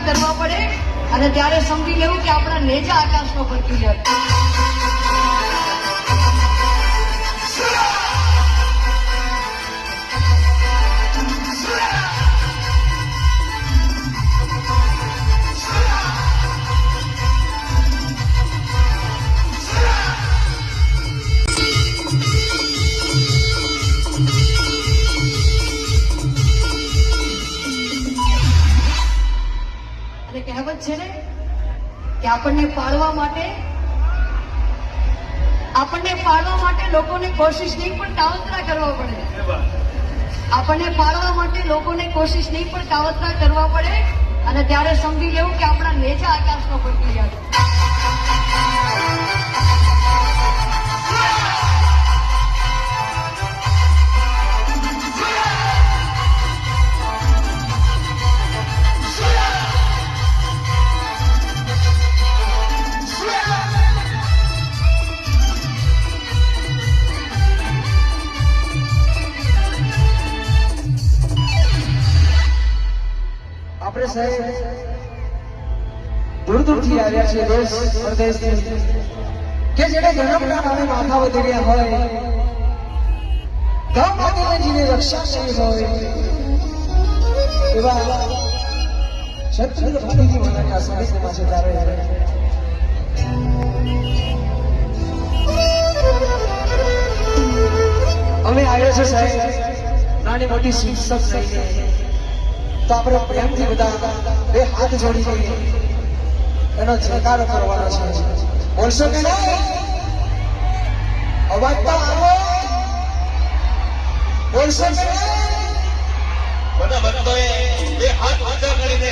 કરવા પડે અને ત્યારે સમજી લેવું કે આપણા નેજા આકાશમાં ફરકી રહ્યા. કહેવત છે ને કે આપણને પાડવા માટે લોકોને કોશિશ નહીં પણ કાવતરા કરવા પડે. આપણને પાડવા માટે લોકોને કોશિશ નહીં પણ કાવતરા કરવા પડે અને ત્યારે સમજી લેવું કે આપણા નેજા આકાશમાં ફરકી રહ્યા છે. આપણે સાહેબ દૂર દૂરથી આવ્યા છીએ, દેશ પરદેશથી, કે જેને જન્મના નામે માથા વધી રહ્યા હોય, ગામ માતાને જીને રક્ષા કરી હોય એવા ક્ષત્રિય ભક્તિની માના સંગીતમાં છે. ત્યારે અમે આવ્યા છે સાહેબ નાની મોટી શિક્ષક લઈને, તો આપણે પ્રેમથી બધા બે હાથ જોડી દઈએ, એનો જયકારો કરવાનો છે. બોલશો કે નહીં? અવાજ તો આવો. બોલશો કે નહીં? બધા ભક્તોએ બે હાથ ઊંચા કરીને